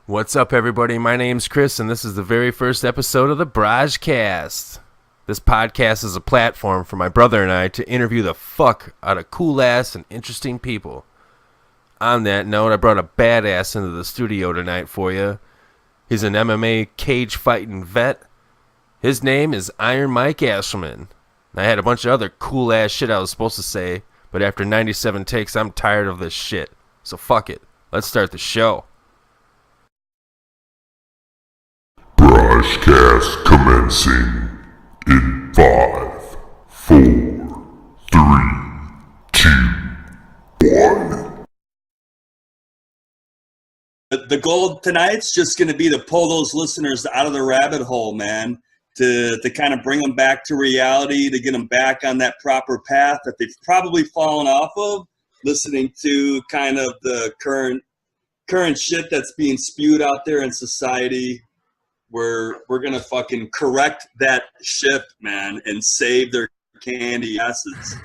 What's up, everybody? My name's Chris, and this is the very first episode of the BrahjCast. This podcast is a platform for my brother and I to interview the fuck out of cool-ass and interesting people. On that note, I brought a badass into the studio tonight for you. He's an MMA cage-fighting vet. His name is Iron Mike Aeschlimann. I had a bunch of other cool-ass shit I was supposed to say, but after 97 takes, I'm tired of this shit. So fuck it. Let's start the show. BrahjCast commencing in 5, 4, 3, 2, 1. The goal tonight's just going to be to pull those listeners out of the rabbit hole, man, to kind of bring them back to reality, to get them back on that proper path that they've probably fallen off of, listening to kind of the current shit that's being spewed out there in society. We're going to fucking correct that ship, man, and save their candy asses.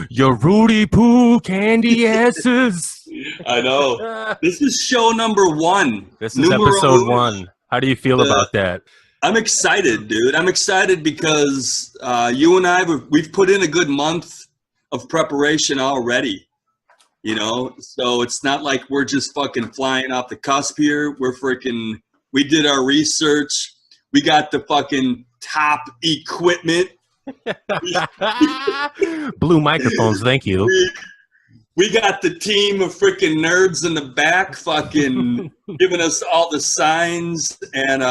Your Rudy Poo candy asses. I know. This is show number 1. This is episode 1. How do you feel about that? I'm excited, dude. I'm excited because you and I, we've put in a good month of preparation already, you know? So it's not like we're just fucking flying off the cusp here. We did our research. We got the fucking top equipment. Blue microphones, thank you. We got the team of freaking nerds in the back fucking giving us all the signs. And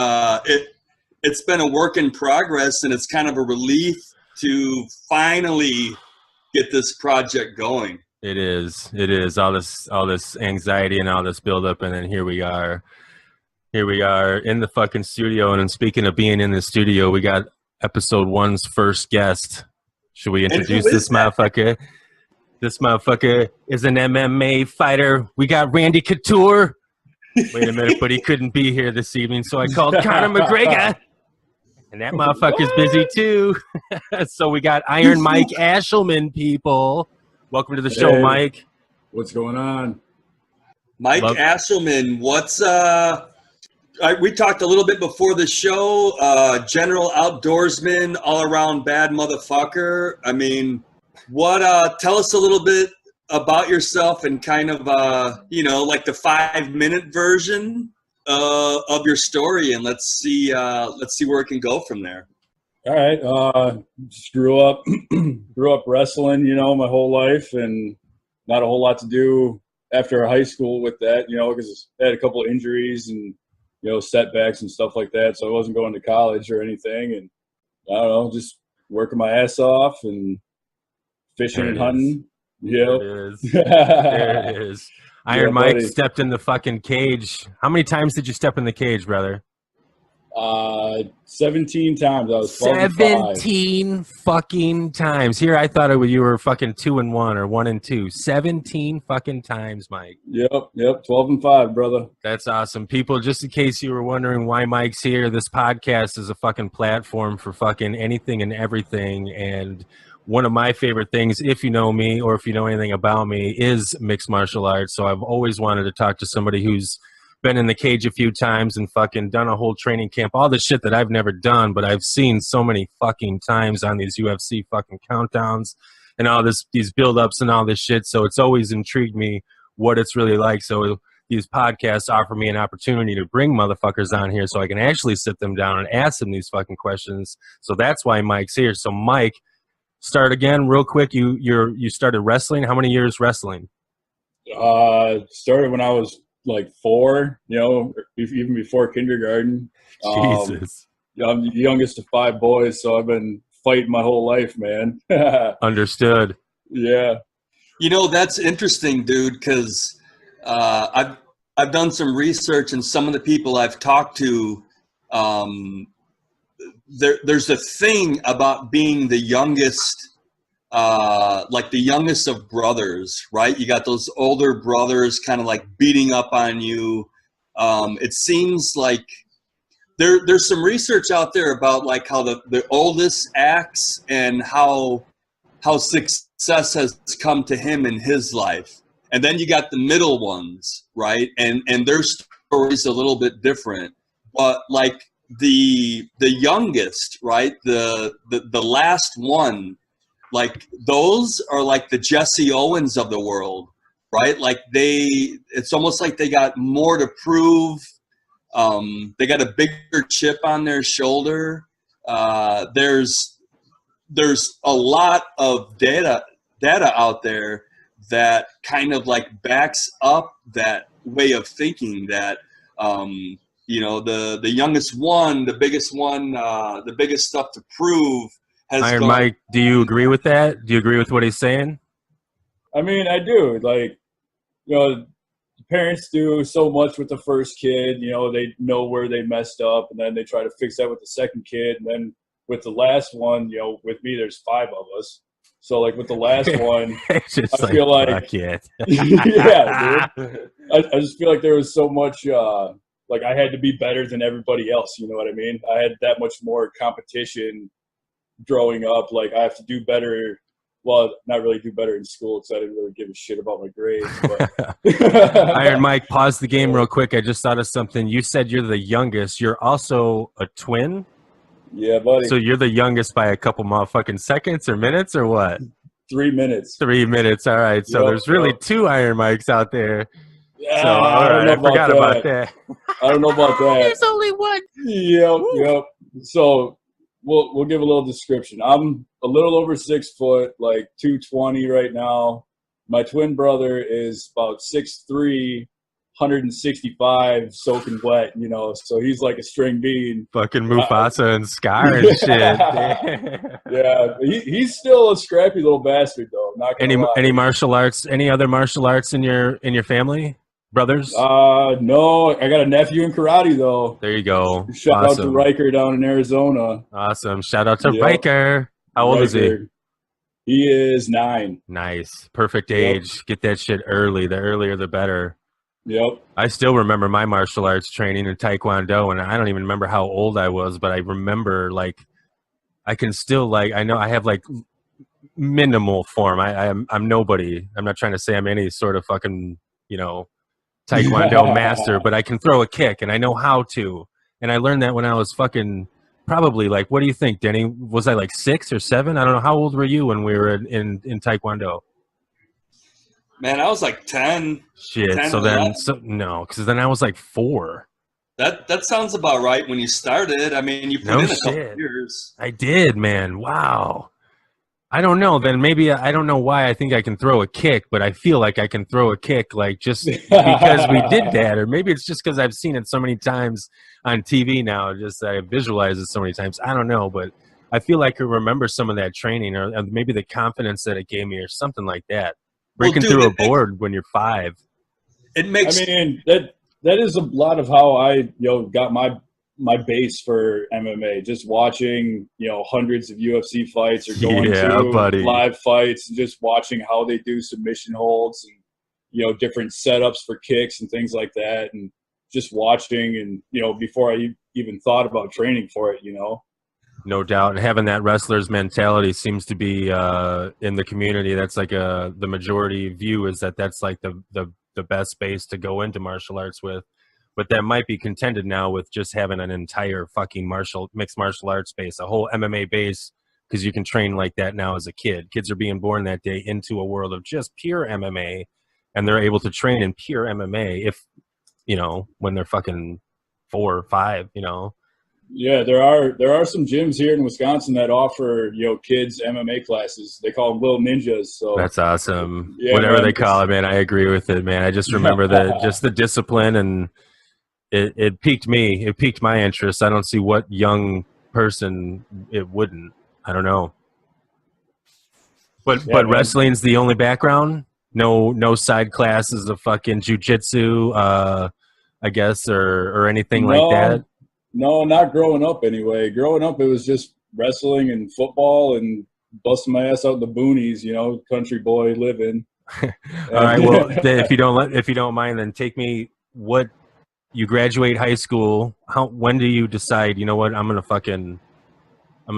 it's been a work in progress, and it's kind of a relief to finally get this project going. It is. All this anxiety and all this buildup, and then here we are in the fucking studio. And speaking of being in the studio, we got episode 1's first guest. Should we introduce this motherfucker? This motherfucker is an MMA fighter. We got Randy Couture. Wait a minute, but he couldn't be here this evening, so I called Conor McGregor. And that motherfucker's busy too. So we got Iron Mike Aeschlimann, people. Welcome to the show, Mike. What's going on? Mike Aeschlimann, we talked a little bit before the show. General outdoorsman, all-around bad motherfucker. I mean, tell us a little bit about yourself and kind of, like the 5-minute version of your story, and let's see where it can go from there. All right. Just grew up wrestling, my whole life, and not a whole lot to do after high school with that, because I had a couple of injuries and, setbacks and stuff like that. So I wasn't going to college or anything. And I don't know, just working my ass off and fishing and hunting. Yeah. There it is. Iron Mike stepped in the fucking cage. How many times did you step in the cage, brother? 17 times. I was 17 fucking times. Here, I thought you were fucking 2-1 or 1-2. 17 fucking times, Mike. Yep. 12-5, brother. That's awesome. People, just in case you were wondering why Mike's here, this podcast is a fucking platform for fucking anything and everything. And one of my favorite things, if you know me or if you know anything about me, is mixed martial arts. So I've always wanted to talk to somebody who's been in the cage a few times and fucking done a whole training camp, all the shit that I've never done, but I've seen so many fucking times on these UFC fucking countdowns and all these build-ups and all this shit. So it's always intrigued me what it's really like. So these podcasts offer me an opportunity to bring motherfuckers on here so I can actually sit them down and ask them these fucking questions. So that's why Mike's here. So Mike, start again real quick. You started wrestling. How many years wrestling? Started when I was like 4, even before kindergarten. Jesus. I'm the youngest of 5 boys, so I've been fighting my whole life, man. Understood. Yeah. That's interesting, dude, because I've done some research, and some of the people I've talked to, there's a thing about being the youngest, like the youngest of brothers, right? You got those older brothers kind of like beating up on you. It seems like there's some research out there about like how the oldest acts and how success has come to him in his life. And then you got the middle ones, right? And their story's a little bit different, but like the youngest, right? The last one, like those are like the Jesse Owens of the world, right? Like it's almost like they got more to prove. They got a bigger chip on their shoulder. There's a lot of data out there that kind of like backs up that way of thinking that, you know, the youngest one, the biggest one, the biggest stuff to prove has Iron gone. Mike, do you agree with that? Do you agree with what he's saying? I mean, I do. Like, you know, parents do so much with the first kid. You know, they know where they messed up, and then they try to fix that with the second kid. And then with the last one, you know, with me, there's 5 of us. So, like, with the last one, It's just I feel like, fuck it. yeah, dude. I just feel like there was so much, like, I had to be better than everybody else. You know what I mean? I had that much more competition growing up. Like, I have to do better. Well, not really do better in school because I didn't really give a shit about my grades. But. Iron Mike, pause the game real quick. I just thought of something. You said you're the youngest. You're also a twin? Yeah, buddy. So you're the youngest by a couple motherfucking seconds or minutes or what? 3 minutes. 3 minutes. All right. So there's really 2 Iron Mikes out there. Yeah, So, all right. I forgot about that. I don't know about that. There's only one. Yep. So we'll give a little description. I'm a little over 6 foot, like 220 right now. My twin brother is about 6'3", 165, soaking wet, you know, so he's like a string bean. Fucking Mufasa and Scar and shit. Yeah, he's still a scrappy little bastard though. Not gonna lie. Any martial arts? Any other martial arts in your family, brothers? No, I got a nephew in karate though. There you go. Shout out to Awesome. Riker down in Arizona. Awesome. Shout out to Yep. Riker. How old is he? Riker. He is 9. Nice. Perfect age. Get that shit early. The earlier, the better. Yep. I still remember my martial arts training in Taekwondo, and I don't even remember how old I was, but I remember, like, I can still, like, I know I have, like, minimal form. I'm nobody. I'm not trying to say I'm any sort of fucking, you know, Taekwondo master, but I can throw a kick, and I know how to. And I learned that when I was fucking probably, like, what do you think, Denny? Was I, like, 6 or 7? I don't know. How old were you when we were in Taekwondo? Man, I was like 10. Shit. 10 So or then, 11. no, because then I was like 4. That sounds about right when you started. I mean, you put No in a couple shit. years. I did, man. Wow. I don't know. Then maybe I don't know why I think I can throw a kick, but I feel like I can throw a kick, like just because we did that, or maybe it's just because I've seen it so many times on TV now. Just I visualize it so many times. I don't know, but I feel like I remember some of that training, or maybe the confidence that it gave me, or something like that. Breaking Well, dude, through a board when you're 5. It makes. I mean, that is a lot of how I, got my base for MMA. Just watching, hundreds of UFC fights, or going to live fights and just watching how they do submission holds and, different setups for kicks and things like that. And just watching and, before I even thought about training for it, No doubt. And having that wrestler's mentality seems to be in the community. That's like the majority view is that's like the best base to go into martial arts with. But that might be contended now with just having an entire fucking mixed martial arts base, a whole MMA base, because you can train like that now as a kid. Kids are being born that day into a world of just pure MMA, and they're able to train in pure MMA if, when they're fucking 4 or 5, Yeah, there are some gyms here in Wisconsin that offer kids MMA classes. They call them little ninjas. So that's awesome. Yeah, whatever man, they call it, man. I agree with it, man. I just remember the discipline, and it piqued me. It piqued my interest. I don't see what young person it wouldn't. I don't know. But wrestling's the only background. No side classes of fucking jujitsu, I guess, or anything like that. No, not growing up anyway. Growing up, it was just wrestling and football and busting my ass out in the boonies, country boy living. All right. Well, if you don't mind, then take me. What you graduate high school? When do you decide? You know what? I'm gonna fight, and I'm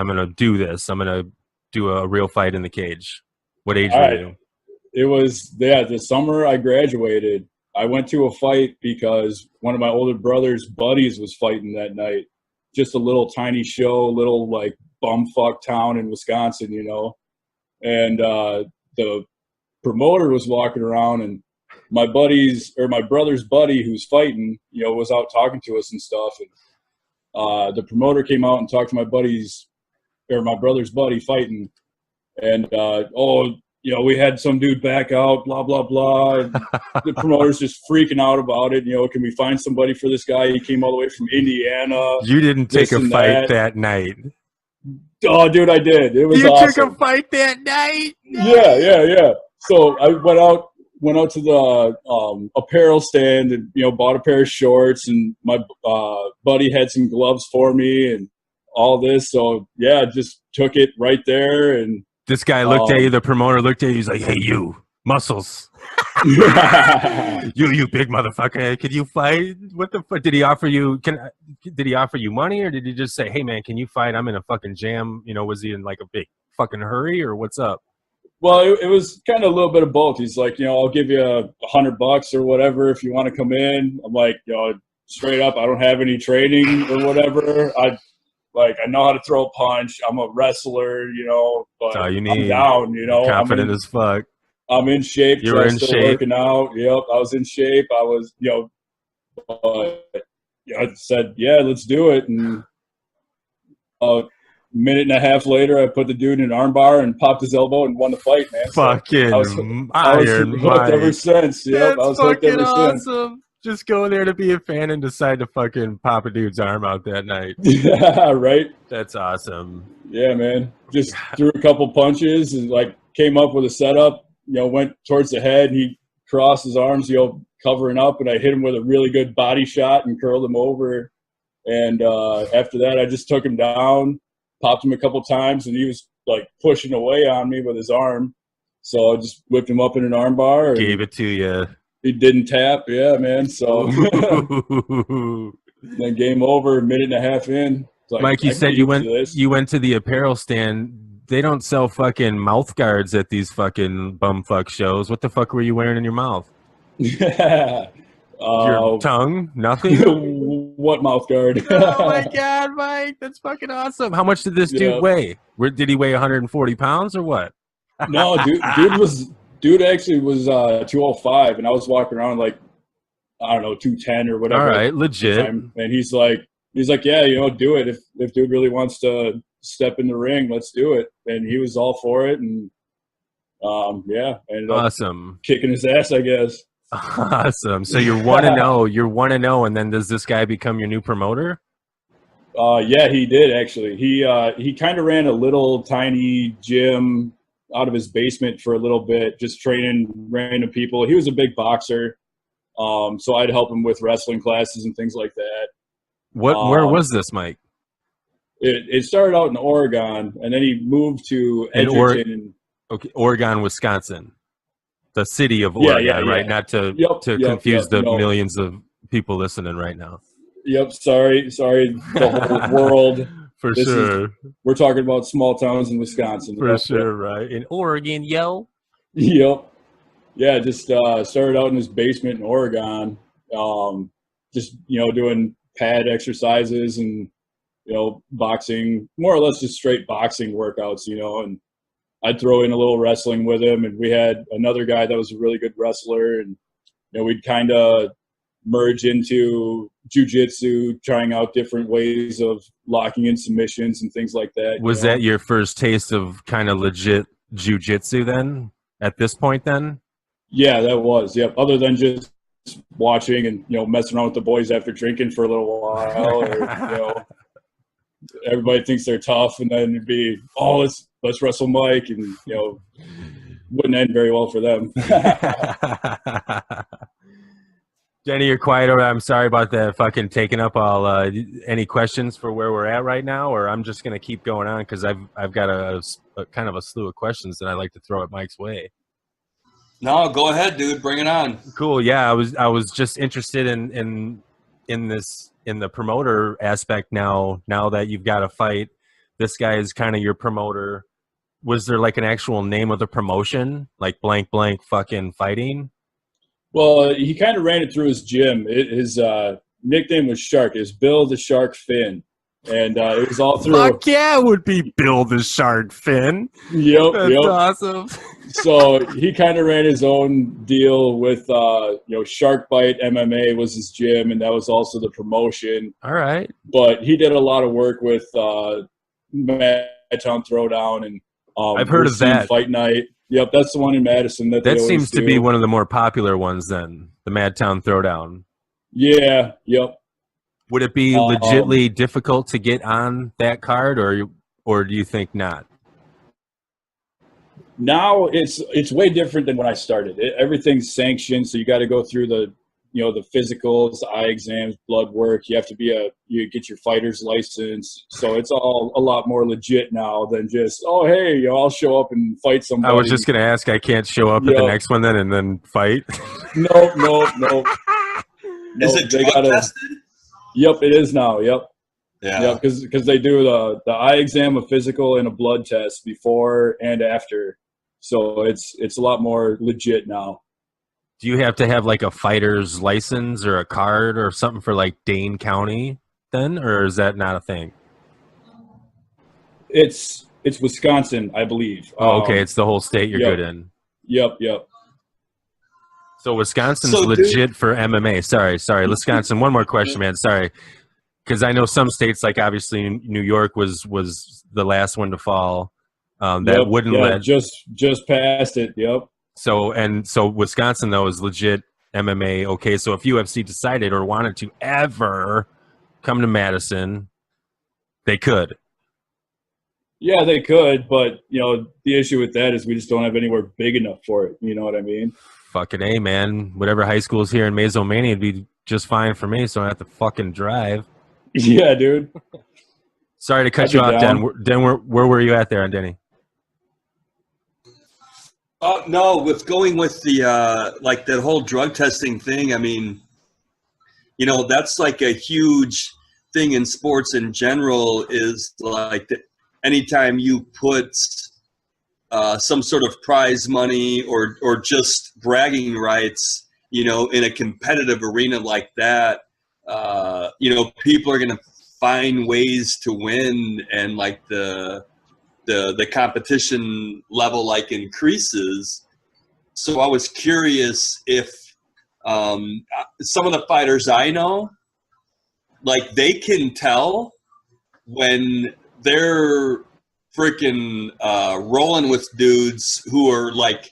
gonna do this. I'm gonna do a real fight in the cage. What age were you? It was the summer I graduated. I went to a fight because one of my older brother's buddies was fighting that night. Just a little tiny show, little like bumfuck town in Wisconsin, you know. And the promoter was walking around, and my brother's buddy who's fighting, you know, was out talking to us and stuff. And the promoter came out and talked to my brother's buddy fighting. And, you know, we had some dude back out, blah, blah, blah. And the promoter's just freaking out about it. You know, can we find somebody for this guy? He came all the way from Indiana. You didn't take a fight that night. Oh, dude, I did. It was awesome. You took a fight that night? Yeah. So I went out to the apparel stand and, you know, bought a pair of shorts, and my buddy had some gloves for me and all this. So, yeah, just took it right there. And this guy looked at you, the promoter looked at you, he's like, hey, you, muscles. you big motherfucker, can you fight? What the fuck? Did he offer you money, or did he just say, hey man, can you fight? I'm in a fucking jam. You know, was he in like a big fucking hurry, or what's up? Well, it was kind of a little bit of both. He's like, you know, I'll give you $100 or whatever if you want to come in. I'm like, you know, straight up, I don't have any training or whatever. I know how to throw a punch. I'm a wrestler, you know, but that's all you need. I'm down, you know. Confident as fuck. I'm in shape. You were in shape. Working out. Yep, I was in shape. I was, you know, I said, yeah, let's do it. And a minute and a half later, I put the dude in an armbar and popped his elbow and won the fight, man. Fucking I was hooked ever since. Yep, I was hooked ever since. Just go there to be a fan and decide to fucking pop a dude's arm out that night. Yeah, right. That's awesome. Yeah, man. Just threw a couple punches and like came up with a setup. You know, went towards the head. He crossed his arms, you know, covering up, and I hit him with a really good body shot and curled him over. And after that, I just took him down, popped him a couple times, and he was like pushing away on me with his arm. So I just whipped him up in an armbar. Gave it to you. He didn't tap, yeah, man. So then game over, minute and a half in. Like, Mike, you said you went to the apparel stand. They don't sell fucking mouth guards at these fucking bumfuck shows. What the fuck were you wearing in your mouth? Yeah. Your tongue? Nothing? What mouth guard? Oh my God, Mike, that's fucking awesome. How much did this dude weigh? Did he weigh 140 pounds or what? No, dude actually was 205, and I was walking around like, I don't know, 210 or whatever. All right, legit. And he's like, yeah, you know, do it. If dude really wants to step in the ring, let's do it. And he was all for it, and yeah, ended up kicking his ass, I guess. Awesome. So you're 1-0. You're 1-0, and then does this guy become your new promoter? Yeah, he did actually. He kind of ran a little tiny gym out of his basement for a little bit, just training random people. He was a big boxer, so I'd help him with wrestling classes and things like that. Where was this, Mike? It started out in Oregon, and then he moved to Edgerton. Oregon, Wisconsin, the city of Oregon, right? Not to confuse the millions of people listening right now. Yep, sorry, the whole world. For sure. We're talking about small towns in Wisconsin. For sure, right? In Oregon, yo. Yep. Yeah, just started out in his basement in Oregon. Just, you know, doing pad exercises and, you know, boxing, more or less just straight boxing workouts, you know, and I'd throw in a little wrestling with him. And we had another guy that was a really good wrestler, and, you know, we'd kind of merge into jiu-jitsu, trying out different ways of locking in submissions and things like that. Was that your first taste of kind of legit jiu-jitsu then, at this point then? Yeah, that was. Yep. Other than just watching and, you know, messing around with the boys after drinking for a little while, or, you know, everybody thinks they're tough, and then it'd be, oh, let's wrestle Mike, and, you know, wouldn't end very well for them. Denny, you're quiet over. I'm sorry about that fucking taking up all. Any questions for where we're at right now, or I'm just gonna keep going on because I've got a kind of a slew of questions that I like to throw at Mike's way. No, go ahead, dude. Bring it on. Cool. Yeah, I was just interested in the promoter aspect now that you've got a fight. This guy is kind of your promoter. Was there like an actual name of the promotion, like blank fucking fighting? Well, he kind of ran it through his gym. His nickname was Shark. It was Bill the Shark Finn. And it was all through. Fuck yeah, it would be Bill the Shark Finn. Yep, That's awesome. So he kind of ran his own deal with, Shark Bite MMA was his gym, and that was also the promotion. All right. But he did a lot of work with Madtown Throwdown and I've heard of that. Fight Night. Yep, that's the one in Madison. That seems to be one of the more popular ones then, the Madtown Throwdown. Yeah, yep. Would it be legitly difficult to get on that card, or do you think not? Now it's way different than when I started. Everything's sanctioned, so you got to go through the physicals, eye exams, blood work. You have to you get your fighter's license. So it's all a lot more legit now than just, oh hey, I'll show up and fight somebody. I was just gonna ask. I can't show up at the next one then and then fight. Nope. Is it drug tested? Yep, it is now. Yep. Yeah. Because they do the eye exam, a physical, and a blood test before and after. So it's a lot more legit now. Do you have to have like a fighter's license or a card or something for like Dane County then, or is that not a thing? It's Wisconsin, I believe. Oh, okay. It's the whole state you're good in. Yep. So Wisconsin's legit for MMA. Sorry, Wisconsin. One more question, man. Sorry, because I know some states, like obviously New York was the last one to fall. Wouldn't let just passed it. Yep. So Wisconsin though is legit MMA. Okay, so if UFC decided or wanted to ever come to Madison, they could. Yeah, they could, but the issue with that is we just don't have anywhere big enough for it. You know what I mean? Fucking A, man. Whatever high school's here in Mazomania would be just fine for me, so I don't have to fucking drive. Yeah, dude. Sorry to cut you off, Den. Where were you at there on Denny? No, with going with the like that whole drug testing thing, I mean, that's like a huge thing in sports in general, is like that anytime you put some sort of prize money or just bragging rights, in a competitive arena like that, people are going to find ways to win, and like the competition level like increases. So I was curious if some of the fighters I know, like they can tell when they're freaking rolling with dudes who are like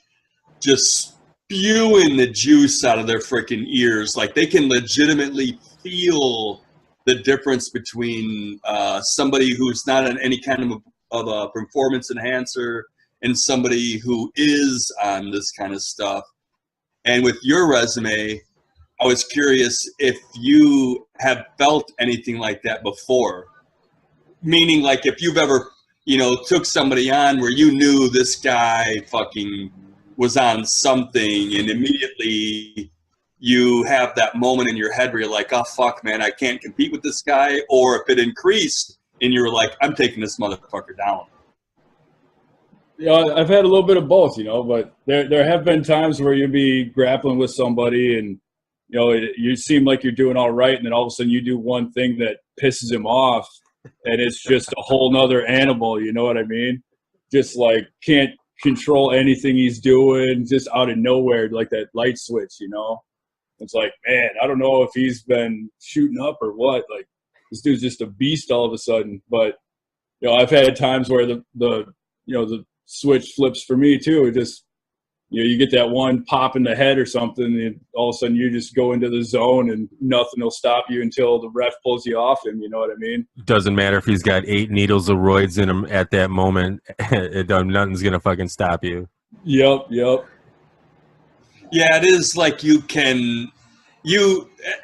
just spewing the juice out of their freaking ears. Like they can legitimately feel the difference between somebody who's not on any kind of a performance enhancer and somebody who is on this kind of stuff. And with your resume, I was curious if you have felt anything like that before. Meaning, like, if you've ever, took somebody on where you knew this guy fucking was on something, and immediately you have that moment in your head where you're like, oh, fuck, man, I can't compete with this guy. Or if it increased and you were like, I'm taking this motherfucker down. Yeah, I've had a little bit of both, but there have been times where you'll be grappling with somebody and, you seem like you're doing all right, and then all of a sudden you do one thing that pisses him off, and it's just a whole nother animal, you know what I mean? Just like can't control anything he's doing, just out of nowhere, like that light switch, It's like, man, I don't know if he's been shooting up or what. Like, this dude's just a beast all of a sudden. But, I've had times where the switch flips for me too. It just, you get that one pop in the head or something, and all of a sudden you just go into the zone and nothing will stop you until the ref pulls you off him. You know what I mean? Doesn't matter if he's got 8 needles of roids in him at that moment. Nothing's going to fucking stop you. Yep. Yeah, it is like you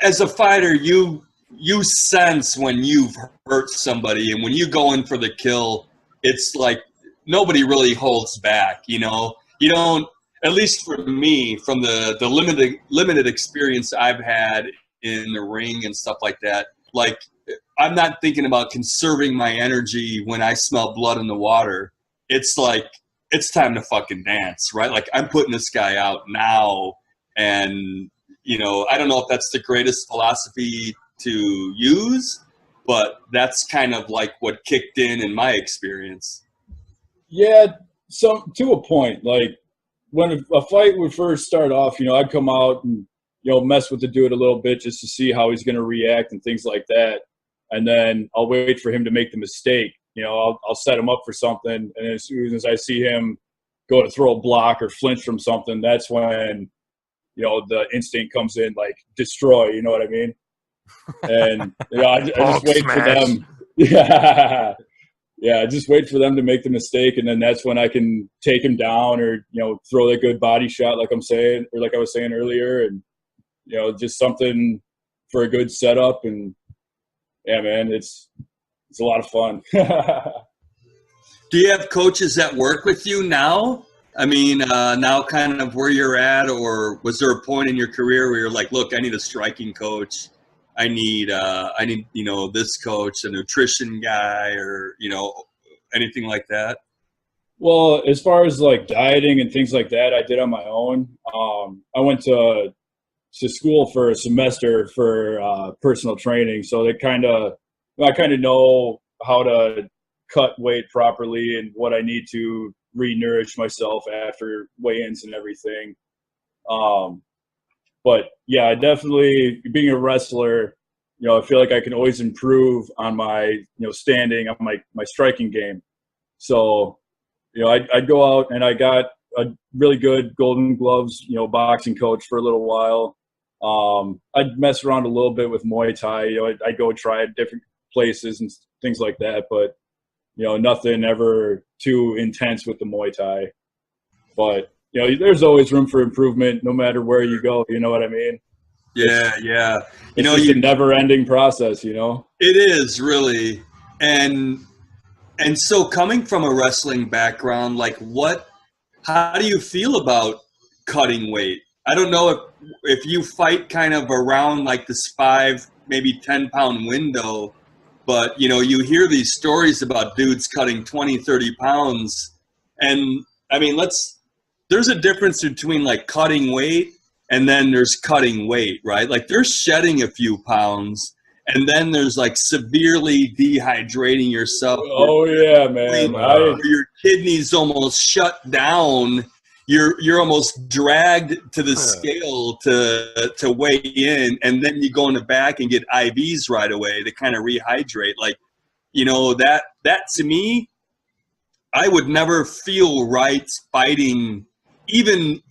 as a fighter, you sense when you've hurt somebody, and when you go in for the kill, it's like nobody really holds back, You don't, at least for me, from the limited experience I've had in the ring and stuff like that, like I'm not thinking about conserving my energy when I smell blood in the water. It's like, it's time to fucking dance, right? Like I'm putting this guy out now, and I don't know if that's the greatest philosophy to use, but that's kind of like what kicked in my experience. Yeah, to a point. Like when a fight would first start off, I'd come out and mess with the dude a little bit just to see how he's going to react and things like that. And then I'll wait for him to make the mistake. I'll set him up for something, and as soon as I see him go to throw a block or flinch from something, that's when the instinct comes in, like destroy. You know what I mean? And I just wait for them. Yeah. Yeah, just wait for them to make the mistake, and then that's when I can take him down or, throw that good body shot like I was saying earlier, and, just something for a good setup. And, yeah, man, it's a lot of fun. Do you have coaches that work with you now? I mean, now kind of where you're at, or was there a point in your career where you're like, look, I need a striking coach. I need, this coach, a nutrition guy, or, anything like that? Well, as far as like dieting and things like that, I did on my own. I went to school for a semester for personal training. So I kind of know how to cut weight properly and what I need to re-nourish myself after weigh-ins and everything. But yeah, I definitely, being a wrestler, I feel like I can always improve on my, standing, on my striking game. So, I'd go out, and I got a really good Golden Gloves, boxing coach for a little while. I'd mess around a little bit with Muay Thai. I'd go try at different places and things like that, but, nothing ever too intense with the Muay Thai. But, there's always room for improvement no matter where you go. You know what I mean? Yeah. It's just a never-ending process, It is really. And so coming from a wrestling background, like how do you feel about cutting weight? I don't know if you fight kind of around like this 5, maybe 10-pound window, but, you hear these stories about dudes cutting 20, 30 pounds. And I mean, there's a difference between like cutting weight and then there's cutting weight, right? Like there's shedding a few pounds, and then there's like severely dehydrating yourself. Oh yeah, man. Your kidneys almost shut down. You're almost dragged to the scale to weigh in, and then you go in the back and get IVs right away to kind of rehydrate. Like, that to me, I would never feel right fighting even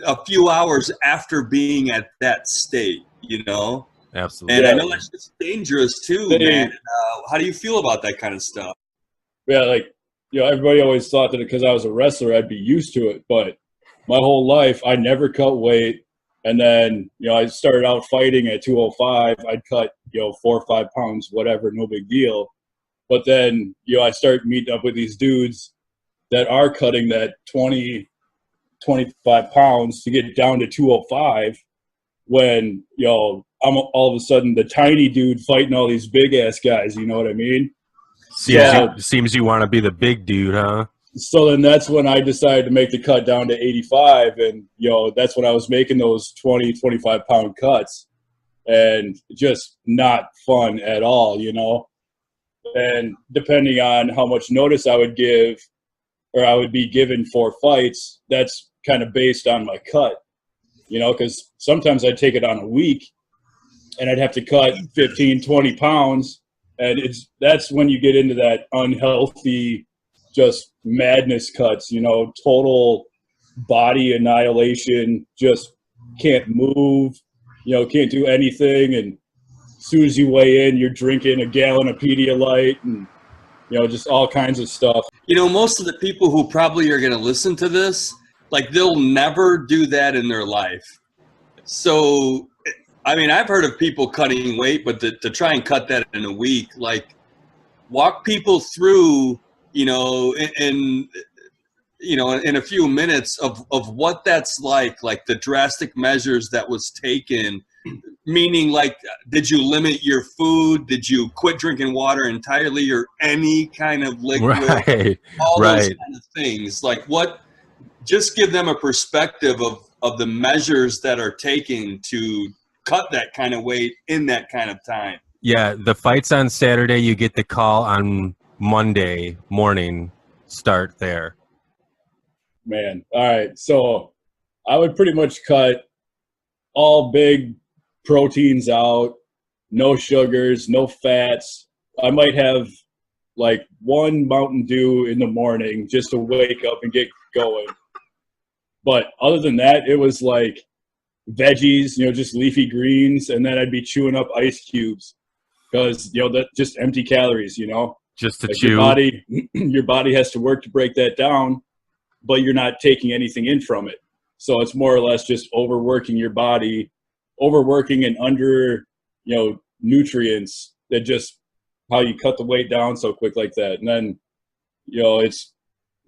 a few hours after being at that state, Absolutely. And I know that's just dangerous too, man. How do you feel about that kind of stuff? Yeah, like, everybody always thought that because I was a wrestler, I'd be used to it. But my whole life, I never cut weight. And then, I started out fighting at 205. I'd cut, 4 or 5 pounds, whatever, no big deal. But then, I start meeting up with these dudes that are cutting that 20, 25 pounds to get down to 205 when, I'm all of a sudden the tiny dude fighting all these big ass guys. You know what I mean? Seems you want to be the big dude, huh? So then that's when I decided to make the cut down to 85. And, that's when I was making those 20, 25 pound cuts, and just not fun at all, And depending on how much notice I would give, or I would be given for fights, that's kind of based on my cut, because sometimes I'd take it on a week and I'd have to cut 15, 20 pounds. And that's when you get into that unhealthy, just madness cuts, total body annihilation, just can't move, can't do anything. And as soon as you weigh in, you're drinking a gallon of Pedialyte and, just all kinds of stuff. Most of the people who probably are going to listen to this, like, they'll never do that in their life. So, I mean, I've heard of people cutting weight, but to try and cut that in a week, like, walk people through, in a few minutes of what that's like the drastic measures that was taken, meaning, like, did you limit your food? Did you quit drinking water entirely, or any kind of liquid? Right. All those kind of things. Like, just give them a perspective of the measures that are taken to cut that kind of weight in that kind of time. Yeah, the fight's on Saturday. You get the call on Monday morning. Start there. Man, all right. So I would pretty much cut all big proteins out, no sugars, no fats. I might have like one Mountain Dew in the morning just to wake up and get going. But other than that, it was like veggies, just leafy greens, and then I'd be chewing up ice cubes because, that just empty calories, Just to like chew. Your body has to work to break that down, but you're not taking anything in from it. So it's more or less just overworking your body, overworking and under, nutrients that just how you cut the weight down so quick like that. And then, it's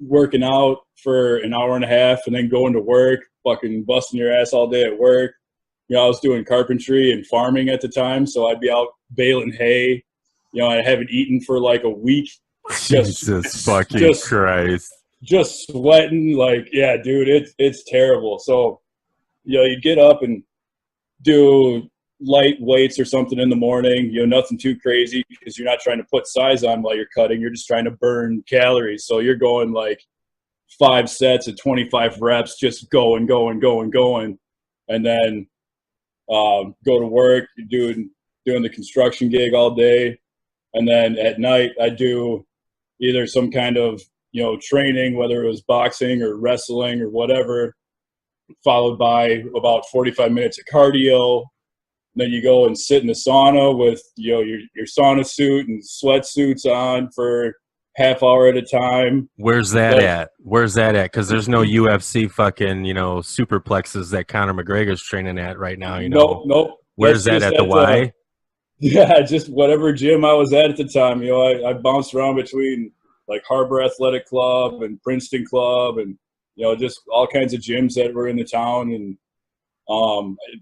working out for an hour and a half and then going to work, fucking busting your ass all day at work. I was doing carpentry and farming at the time, so I'd be out baling hay. I haven't eaten for like a week. Jesus fucking Christ. Just sweating, like, yeah, dude, it's terrible. So, you get up and do light weights or something in the morning, nothing too crazy because you're not trying to put size on while you're cutting. You're just trying to burn calories. So you're going like 5 sets at 25 reps, just going. And then go to work, doing the construction gig all day. And then at night I do either some kind of, training, whether it was boxing or wrestling or whatever, followed by about 45 minutes of cardio. Then you go and sit in the sauna with, your sauna suit and sweatsuits on for half hour at a time. Where's that at? Because there's no UFC fucking, superplexes that Conor McGregor's training at right now, Nope. Where's that at the Y? Yeah, just whatever gym I was at the time. I bounced around between like Harbor Athletic Club and Princeton Club and, just all kinds of gyms that were in the town. And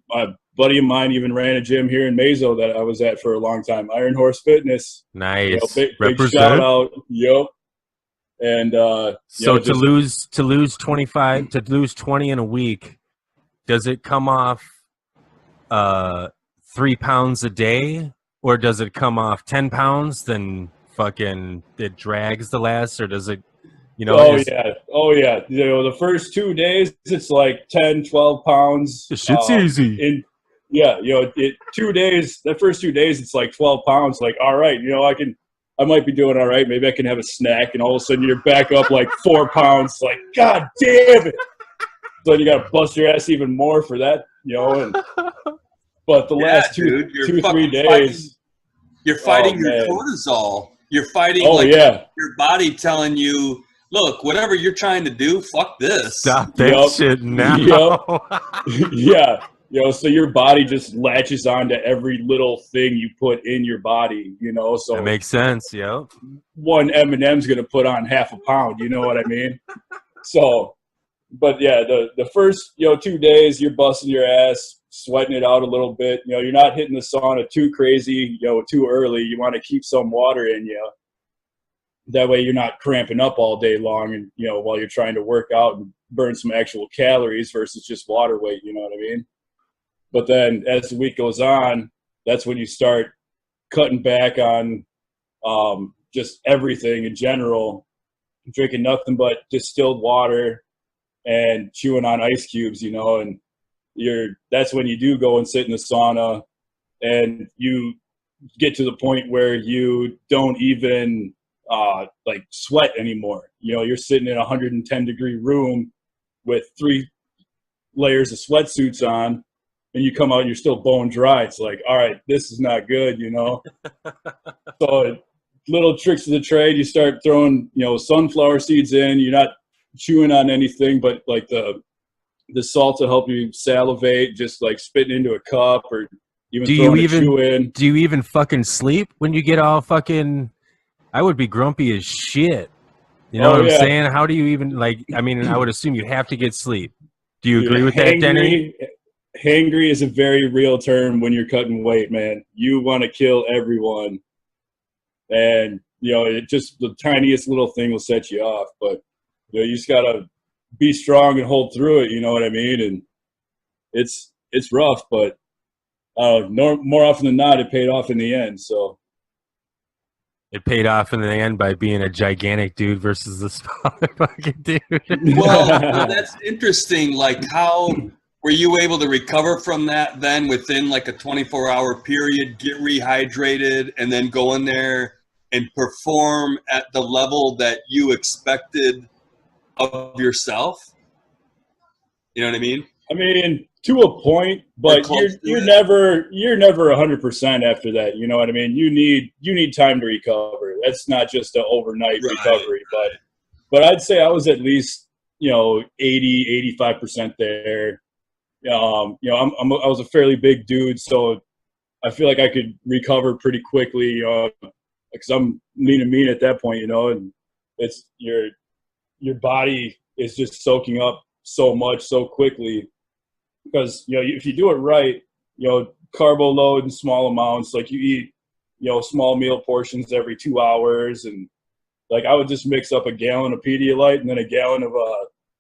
my buddy of mine even ran a gym here in Mazo that I was at for a long time, Iron Horse Fitness. Nice. Big shout out. Yep. And so to lose 25, to lose 20 in a week, does it come off 3 pounds a day, or does it come off 10 pounds? Then fucking it drags the last, or does it? Oh yeah. The first 2 days it's like 10, 12 pounds. The shit's easy. 2 days. The first 2 days it's like 12 pounds. Like, all right, I might be doing all right. Maybe I can have a snack, and all of a sudden you're back up like 4 pounds. Like, God damn it! So you got to bust your ass even more for that, But the last 2-3 days, you're fighting your cortisol. You're fighting your body telling you, look, whatever you're trying to do, fuck this. Stop that shit now. Yeah. So your body just latches on to every little thing you put in your body, so that makes sense. Yep. One M&M's going to put on half a pound. You know what I mean? So, but yeah, the first, 2 days you're busting your ass, sweating it out a little bit. You're not hitting the sauna too crazy, too early. You want to keep some water in you. That way you're not cramping up all day long and, while you're trying to work out and burn some actual calories versus just water weight, you know what I mean? But then as the week goes on, that's when you start cutting back on just everything in general, drinking nothing but distilled water and chewing on ice cubes, and that's when you do go and sit in the sauna and you get to the point where you don't even like sweat anymore. You're sitting in a 110-degree room with 3 layers of sweatsuits on, and you come out and you're still bone dry. It's like, all right, this is not good, So little tricks of the trade, you start throwing, sunflower seeds in. You're not chewing on anything but like the salt to help you salivate, just like spitting into a cup or even throwing a chew in. Do you even fucking sleep when you get all fucking... I would be grumpy as shit. You know what I'm saying? How do you even, I would assume you have to get sleep. Do you agree with that, Denny? Hangry is a very real term when you're cutting weight, man. You want to kill everyone. And, it just the tiniest little thing will set you off. But, you just got to be strong and hold through it, you know what I mean? And it's rough, but more often than not, it paid off in the end. So it paid off in the end by being a gigantic dude versus the smaller fucking dude. Well, that's interesting. Like, how were you able to recover from that then within like a 24-hour period, get rehydrated, and then go in there and perform at the level that you expected of yourself? You know what I mean? I mean, to a point, but you're never 100% after that. You know what I mean? You need time to recover. That's not just an overnight recovery, but I'd say I was at least 80, 85% there. I was a fairly big dude, so I feel like I could recover pretty quickly. Because I'm lean and mean at that point, and it's your body is just soaking up so much so quickly. Because if you do it right, carbo load in small amounts, like you eat, small meal portions every 2 hours, and like I would just mix up a gallon of Pedialyte and then a gallon of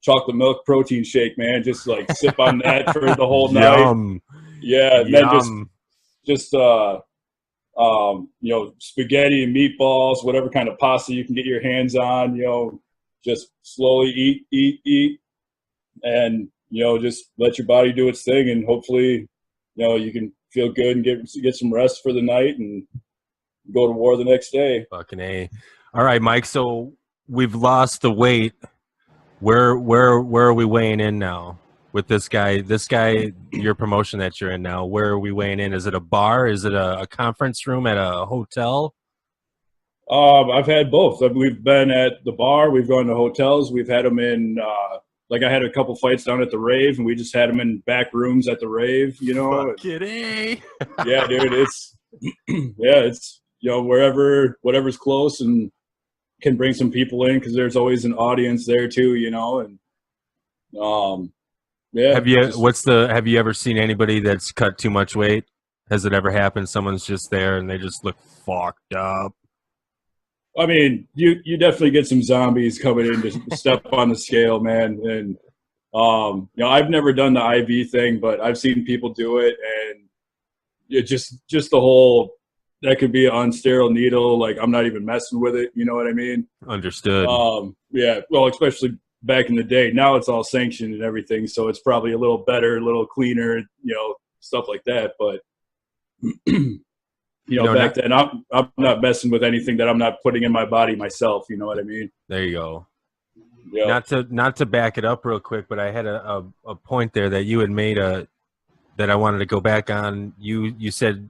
chocolate milk protein shake, man. Just like sip on that for the whole night. Yeah, and then just spaghetti and meatballs, whatever kind of pasta you can get your hands on. Just slowly eat, and just let your body do its thing, and hopefully, you can feel good and get some rest for the night and go to war the next day. Fucking A. All right, Mike. So we've lost the weight. Where are we weighing in now with this guy? This guy, your promotion that you're in now. Where are we weighing in? Is it a bar? Is it a conference room at a hotel? I've had both. We've been at the bar. We've gone to hotels. We've had them in. Like I had a couple fights down at the rave, and we just had them in back rooms at the rave, Fucking A. Yeah, dude, it's whatever's close and can bring some people in, because there's always an audience there too, and yeah. Have you ever seen anybody that's cut too much weight? Has it ever happened? Someone's just there and they just look fucked up. I mean, you definitely get some zombies coming in to step on the scale, man. And I've never done the IV thing, but I've seen people do it, and it just the whole, that could be an unsterile needle. Like, I'm not even messing with it. You know what I mean? Understood. Yeah. Well, especially back in the day. Now it's all sanctioned and everything, so it's probably a little better, a little cleaner, stuff like that. But back then, I'm not messing with anything that I'm not putting in my body myself. You know what I mean? There you go. Yeah. Not to back it up real quick, but I had a point there that you had made that I wanted to go back on. You said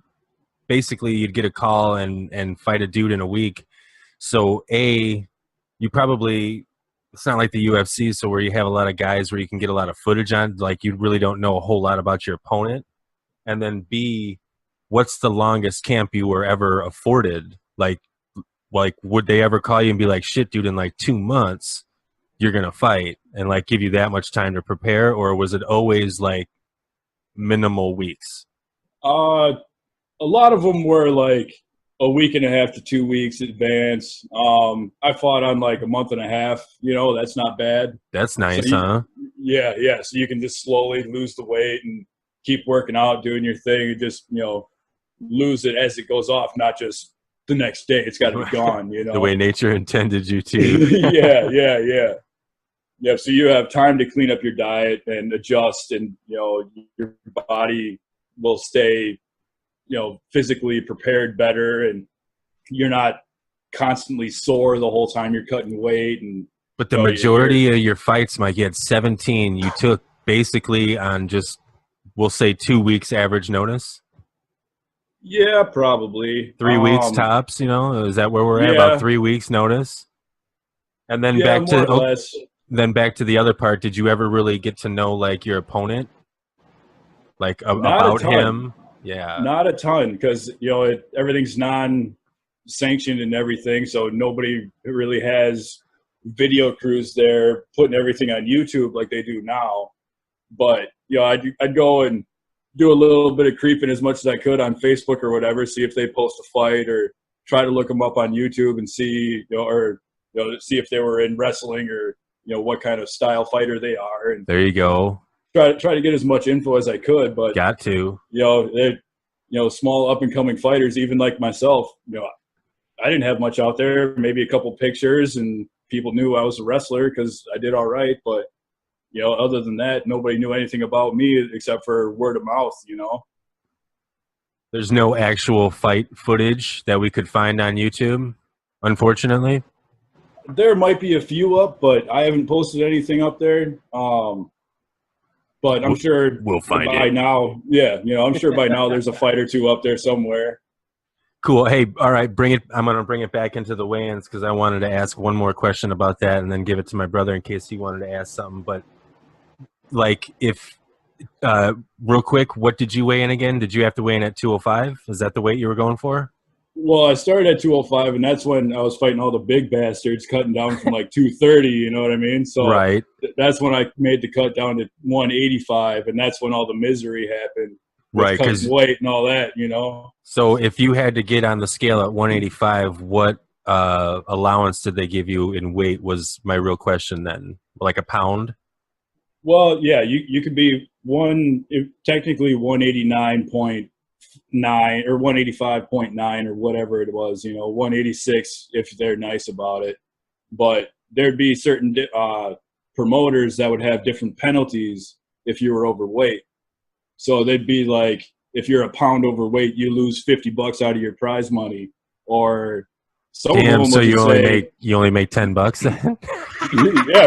basically you'd get a call and fight a dude in a week. So you probably, it's not like the UFC, so where you have a lot of guys where you can get a lot of footage on, like you really don't know a whole lot about your opponent. And then B, what's the longest camp you were ever afforded? Like would they ever call you and be like, shit, dude, in like 2 months you're gonna fight, and like give you that much time to prepare? Or was it always like minimal weeks? A lot of them were like a week and a half to 2 weeks advance. I fought on like a month and a half. That's not bad. That's nice, so huh? Yeah. So you can just slowly lose the weight and keep working out, doing your thing, and just lose it as it goes off, not just the next day. It's got to be gone. The way nature intended you to. Yeah. So you have time to clean up your diet and adjust, and your body will stay physically prepared better, and you're not constantly sore the whole time you're cutting weight. And but the majority of your fights, Mike, you had 17 you took basically on just, we'll say, 2 weeks average notice. Yeah, probably 3 weeks tops. Is that where we're at? About 3 weeks notice. And then back to the other part. Did you ever really get to know like your opponent, like about him? Yeah, not a ton, because everything's non-sanctioned and everything, so nobody really has video crews there putting everything on YouTube like they do now. But I'd go and do a little bit of creeping as much as I could on Facebook or whatever, see if they post a fight, or try to look them up on YouTube and see see if they were in wrestling, or what kind of style fighter they are. And there you go. try to get as much info as I could, but got to. Small up and coming fighters, even like myself, I didn't have much out there. Maybe a couple pictures, and people knew I was a wrestler because I did all right. But other than that, nobody knew anything about me except for word of mouth. There's no actual fight footage that we could find on YouTube, unfortunately. There might be a few up, but I haven't posted anything up there. But I'm sure we'll find by it now. Yeah, I'm sure by now there's a fight or two up there somewhere. Cool. Hey, all right, bring it. I'm gonna bring it back into the weigh-ins because I wanted to ask one more question about that, and then give it to my brother in case he wanted to ask something. But real quick, what did you weigh in again? Did you have to weigh in at 205? Is that the weight you were going for? Well, I started at 205, and that's when I was fighting all the big bastards, cutting down from like 230, you know what I mean? So right. That's when I made the cut down to 185, and that's when all the misery happened. Right, because weight and all that, So if you had to get on the scale at 185, what allowance did they give you in weight was my real question then? Like a pound? Well, yeah, you could be technically 189.9 or 185.9 or whatever it was, 186 if they're nice about it. But there'd be certain promoters that would have different penalties if you were overweight. So they'd be like, if you're a pound overweight, you lose $50 out of your prize money, or some of them so you only make $10 then? Yeah,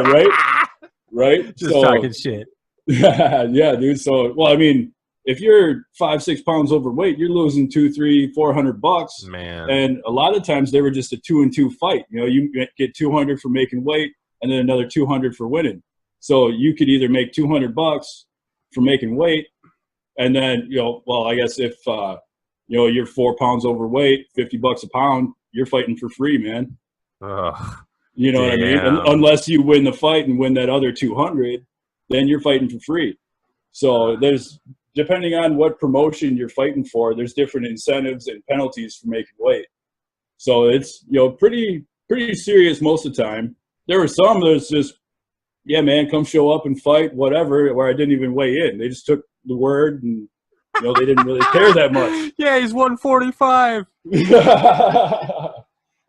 right. Just talking shit. Yeah, dude. So, well, I mean, if you're 5-6 pounds overweight, you're losing $200-$400, man. And a lot of times they were just a 2-2 fight. You get 200 for making weight, and then another 200 for winning. So you could either make $200 for making weight. And then, I guess if, you're 4 pounds overweight, $50 a pound, you're fighting for free, man. Ugh, you know what I mean? Unless you win the fight and win that other 200, then you're fighting for free. So depending on what promotion you're fighting for, there's different incentives and penalties for making weight. So it's, pretty serious most of the time. There were some that's just, yeah, man, come show up and fight, whatever, where I didn't even weigh in. They just took the word, and they didn't really care that much. Yeah, he's 145.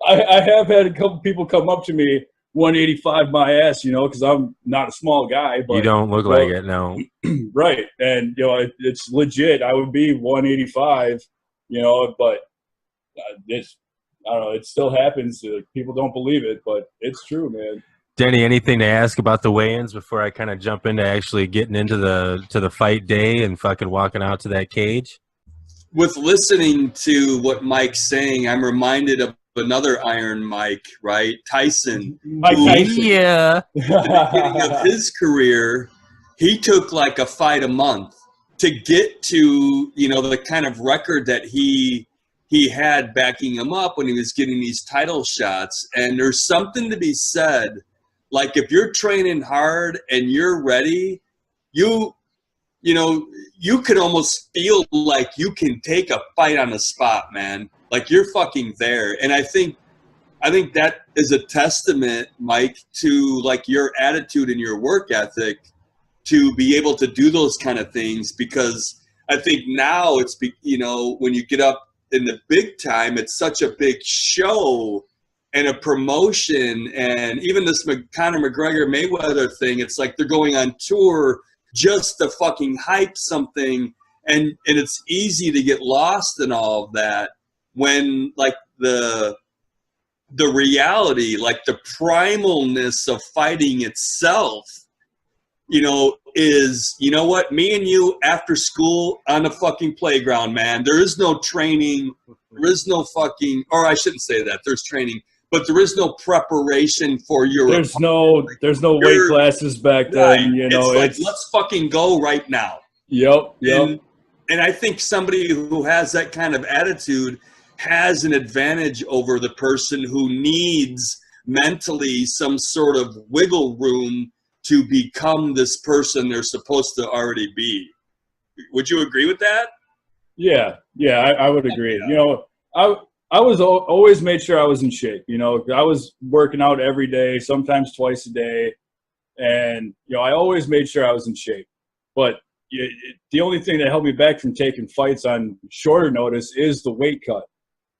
I have had a couple people come up to me, 185 my ass, because I'm not a small guy. But you don't look like it, no. Right, and it's legit. I would be 185, but it's, I don't know. It still happens. People don't believe it, but it's true, man. Denny, anything to ask about the weigh-ins before I kind of jump into actually getting into the fight day and fucking walking out to that cage? With listening to what Mike's saying, I'm reminded of another Iron Mike, right? Tyson. Mike Tyson. Yeah. At the beginning of his career, he took like a fight a month to get to, the kind of record that he had backing him up when he was getting these title shots. And there's something to be said. Like if you're training hard and you're ready, you could almost feel like you can take a fight on the spot, man. Like you're fucking there. And I think that is a testament, Mike, to like your attitude and your work ethic to be able to do those kind of things. Because I think now it's, when you get up in the big time, it's such a big show and a promotion, and even this Conor McGregor Mayweather thing, it's like they're going on tour just to fucking hype something, and it's easy to get lost in all of that when like the reality, like the primalness of fighting itself, is, what, me and you after school on the fucking playground, man. There is no training, there is no fucking, or I shouldn't say that, there's training, but there is no preparation for your there's no weight classes back then, right. It's like, let's fucking go right now. Yep. And I think somebody who has that kind of attitude has an advantage over the person who needs mentally some sort of wiggle room to become this person they're supposed to already be. Would you agree with that? Yeah, I would agree. Yeah. I was always made sure I was in shape. I was working out every day, sometimes twice a day. And, I always made sure I was in shape. But the only thing that held me back from taking fights on shorter notice is the weight cut.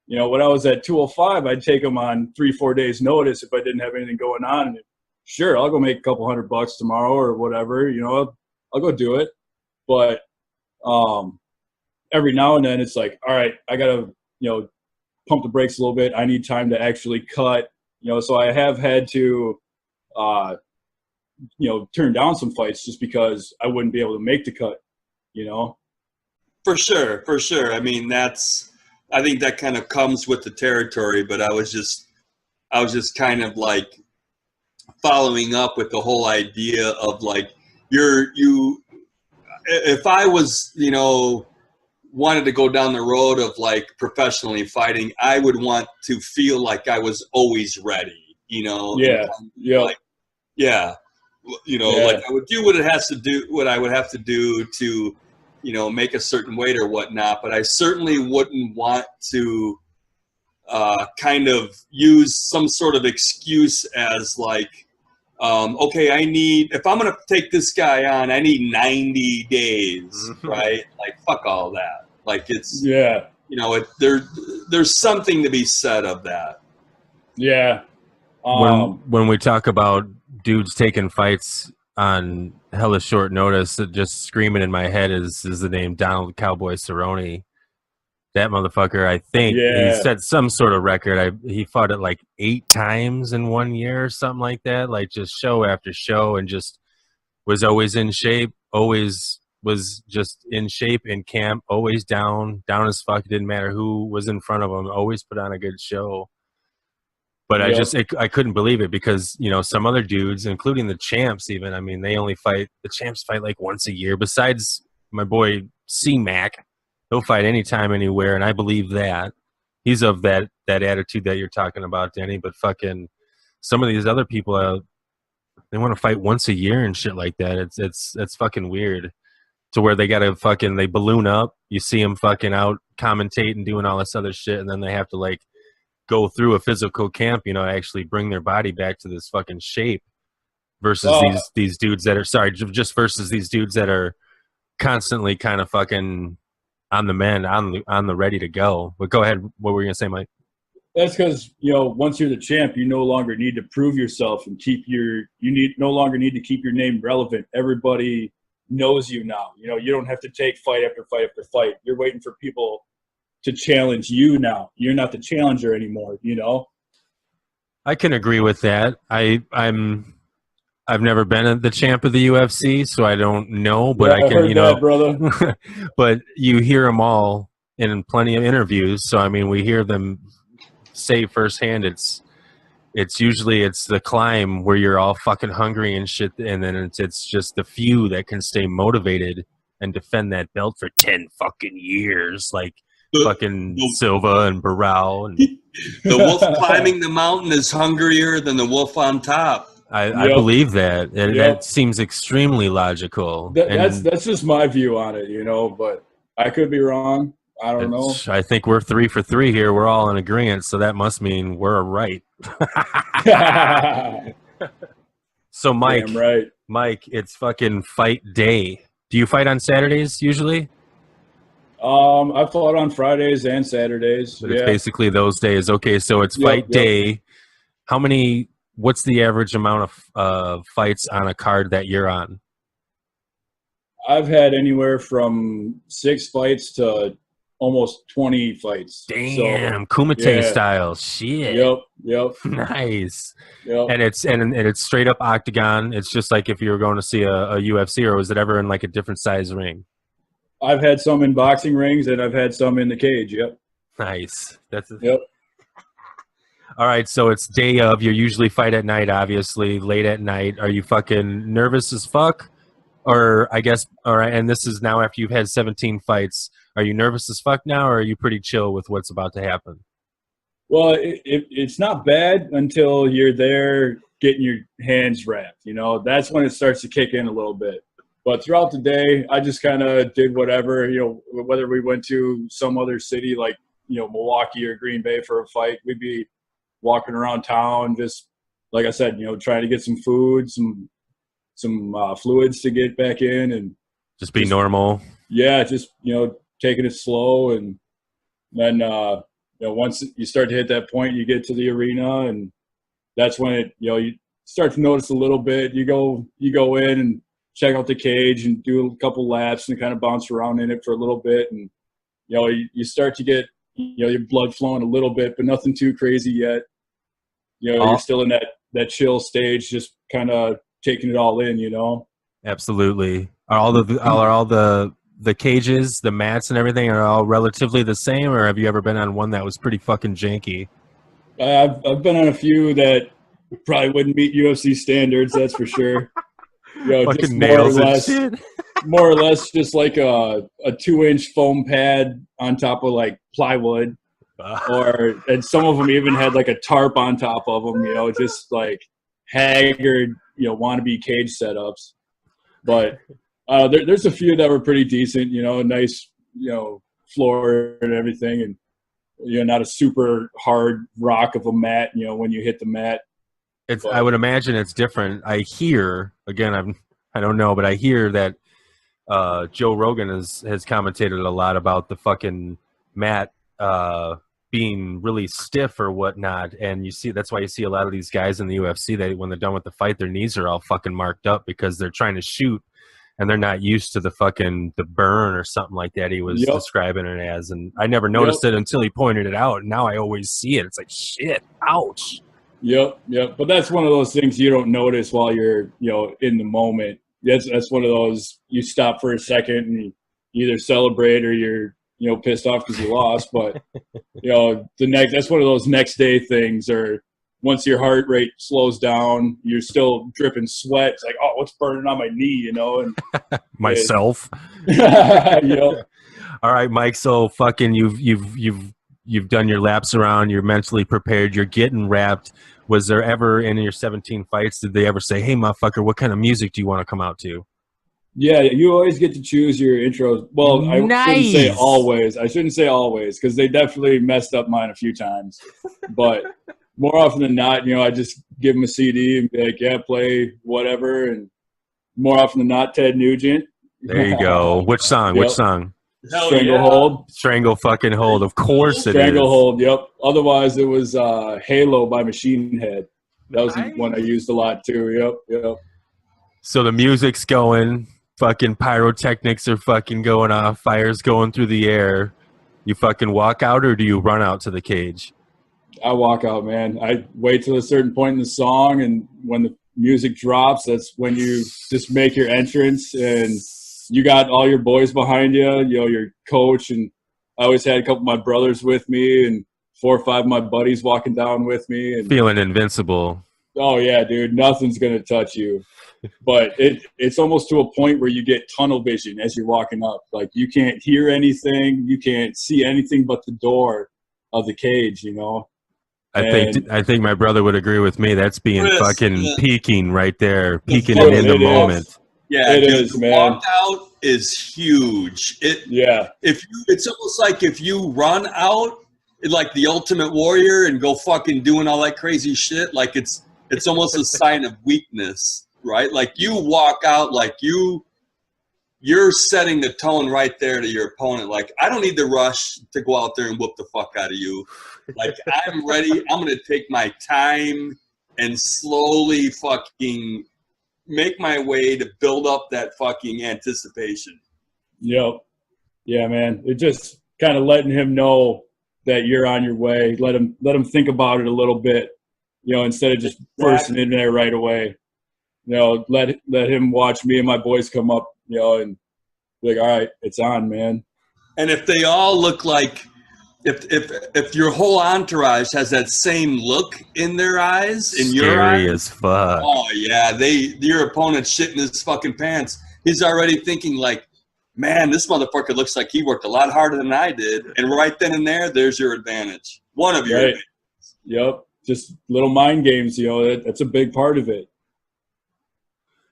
You know, when I was at 205, I'd take them on 3-4 days notice if I didn't have anything going on. And sure, I'll go make a couple $100 tomorrow or whatever, you know, I'll go do it. But every now and then it's like, all right, I got to, you know, pump the brakes a little bit. I need time to actually cut, you know, so I have had to, you know, turn down some fights just because I wouldn't be able to make the cut, you know? For sure. I mean, I think that kind of comes with the territory, but I was just kind of like following up with the whole idea of like, if I was, you know, wanted to go down the road of like professionally fighting, I would want to feel like I was always ready, you know? Yeah. Yeah. Like, yeah. You know, like I would do what I would have to do to, you know, make a certain weight or whatnot, but I certainly wouldn't want to kind of use some sort of excuse as like, okay, if I'm going to take this guy on, I need 90 days, right? Like, fuck all that. Like it's, you know, there's something to be said of that. Yeah. When we talk about dudes taking fights on hella short notice, just screaming in my head is the name Donald Cowboy Cerrone. That motherfucker, I think he set some sort of record. He fought it like 8 times in 1 year or something like that. Like just show after show, and just was always in shape. Always was just in shape in camp. Always down as fuck. It didn't matter who was in front of him. Always put on a good show. But I couldn't believe it because, you know, some other dudes, including the champs even, I mean, the champs fight like once a year. Besides my boy C-Mac, he'll fight anytime, anywhere, and I believe that. He's of that attitude that you're talking about, Denny, but fucking some of these other people, they want to fight once a year and shit like that. It's fucking weird to where they got to they balloon up. You see them fucking out commentating, doing all this other shit, and then they have to like go through a physical camp, you know, actually bring their body back to this fucking shape versus these dudes that are versus these dudes that are constantly kind of fucking on the mend, on the ready to go. But go ahead. What were you gonna say, Mike? That's because, you know, once you're the champ, you no longer need to prove yourself and no longer need to keep your name relevant. Everybody knows you now. You know, you don't have to take fight after fight after fight. You're waiting for people to challenge you now. You're not the challenger anymore, you know? I can agree with that. I've never been the champ of the UFC, so I don't know, but I can, heard that, brother. But you hear them all in plenty of interviews. So, I mean, we hear them say firsthand, it's usually the climb where you're all fucking hungry and shit. And then it's just the few that can stay motivated and defend that belt for 10 fucking years. Like, fucking Silva and Barral. And the wolf climbing the mountain is hungrier than the wolf on top. I believe that. That seems extremely logical. That's just my view on it, you know, but I could be wrong. I don't know. I think we're 3 for 3 here. We're all in agreement, so that must mean we're right. So, Mike, right. Mike, it's fucking fight day. Do you fight on Saturdays usually? I fought on Fridays and Saturdays. But it's basically those days. Okay, so it's fight day. What's the average amount of fights on a card that you're on? I've had anywhere from 6 fights to almost 20 fights. Damn, Kumite style. Shit. Yep. Nice. Yep. And it's straight up octagon. It's just like if you were going to see a UFC, or was it ever in like a different size ring? I've had some in boxing rings, and I've had some in the cage. Yep. Nice. Yep. All right, so it's day of. You usually fight at night, obviously, late at night. Are you fucking nervous as fuck? Or I guess, all right, and this is now after you've had 17 fights. Are you nervous as fuck now, or are you pretty chill with what's about to happen? Well, it's not bad until you're there getting your hands wrapped. You know, that's when it starts to kick in a little bit. But throughout the day, I just kind of did whatever, you know, whether we went to some other city like, you know, Milwaukee or Green Bay for a fight, we'd be walking around town, just, like I said, you know, trying to get some food, some fluids to get back in, and Just be normal. Yeah, just taking it slow, and then once you start to hit that point, you get to the arena, and that's when it you start to notice a little bit. You go in and check out the cage and do a couple laps and kind of bounce around in it for a little bit, and you start to get your blood flowing a little bit, but nothing too crazy yet. You're still in that chill stage, just kind of taking it all in. Absolutely. Are all the cages, the mats, and everything are all relatively the same, or have you ever been on one that was pretty fucking janky? I've been on a few that probably wouldn't meet UFC standards, that's for sure. Fucking just nails and shit. More or less just like a 2-inch foam pad on top of like plywood, and some of them even had like a tarp on top of them, just like haggard, wannabe cage setups. But there's a few that were pretty decent, nice, floor and everything, and not a super hard rock of a mat, when you hit the mat. I would imagine it's different. I hear, again, I don't know, but I hear that Joe Rogan has commentated a lot about the fucking mat being really stiff or whatnot, and that's why you see a lot of these guys in the UFC that when they're done with the fight, their knees are all fucking marked up because they're trying to shoot and they're not used to the burn or something like that he was describing it as. And I never noticed it until he pointed it out, and now I always see it. It's like, shit, ouch. Yep. But that's one of those things you don't notice while you're, in the moment. That's one of those, you stop for a second and you either celebrate or you're, pissed off because you lost. But, that's one of those next day things, or once your heart rate slows down, you're still dripping sweat. It's like, oh, what's burning on my knee, and myself. All right, Mike. So fucking you've done your laps around. You're mentally prepared. You're getting wrapped. Was there ever in your 17 fights, did they ever say, hey, motherfucker, what kind of music do you want to come out to? Yeah, you always get to choose your intros. Well, I shouldn't say always. I shouldn't say always, because they definitely messed up mine a few times. But more often than not, I just give them a CD and be like, yeah, play whatever. And more often than not, Ted Nugent. There you go. Which song? Which song? Stranglehold. Strangle fucking hold. Of course it is. Stranglehold, yep. Otherwise, it was Halo by Machine Head. That was the one I used a lot too. Yep. So the music's going. Fucking pyrotechnics are fucking going off. Fire's going through the air. You fucking walk out, or do you run out to the cage? I walk out, man. I wait till a certain point in the song, and when the music drops, that's when you just make your entrance, and you got all your boys behind you, your coach, and I always had a couple of my brothers with me and 4 or 5 of my buddies walking down with me. And feeling invincible. Oh, yeah, dude. Nothing's going to touch you. But it's almost to a point where you get tunnel vision as you're walking up. Like, you can't hear anything. You can't see anything but the door of the cage, I think my brother would agree with me. That's being fucking peaking right there. Peaking in the moment. Yeah, it is, man. Walk out is huge. It's almost like if you run out, like the Ultimate Warrior, and go fucking doing all that crazy shit, like it's almost a sign of weakness, right? Like you walk out like you're setting the tone right there to your opponent. Like, I don't need to rush to go out there and whoop the fuck out of you. Like, I'm ready. I'm going to take my time and slowly fucking make my way to build up that fucking anticipation. Yep. Yeah, man. It just kind of letting him know that you're on your way. Let him think about it a little bit, instead of just bursting in there right away. Let him watch me and my boys come up, and be like, all right, it's on, man. And if they all look like, if your whole entourage has that same look in their eyes, in your eyes, scary as fuck. Oh yeah, your opponent's shitting his fucking pants. He's already thinking like, man, this motherfucker looks like he worked a lot harder than I did. And right then and there's your advantage. One of your advantages. Yep. Just little mind games, that's a big part of it.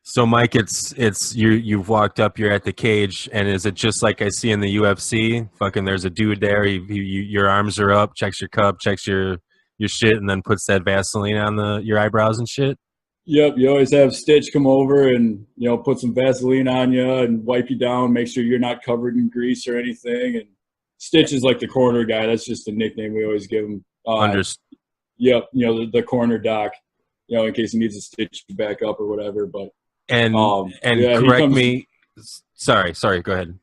So, Mike, it's you've walked up, you're at the cage, and is it just like I see in the UFC? Fucking, there's a dude there. Your arms are up, checks your cup, checks your shit, and then puts that Vaseline on your eyebrows and shit. Yep, you always have Stitch come over and, you know, put some Vaseline on you and wipe you down, make sure you're not covered in grease or anything. And Stitch is like the corner guy. That's just the nickname we always give him. Yep, you know, the corner doc, you know, in case he needs to stitch you back up or whatever. But correct me. Sorry, go ahead.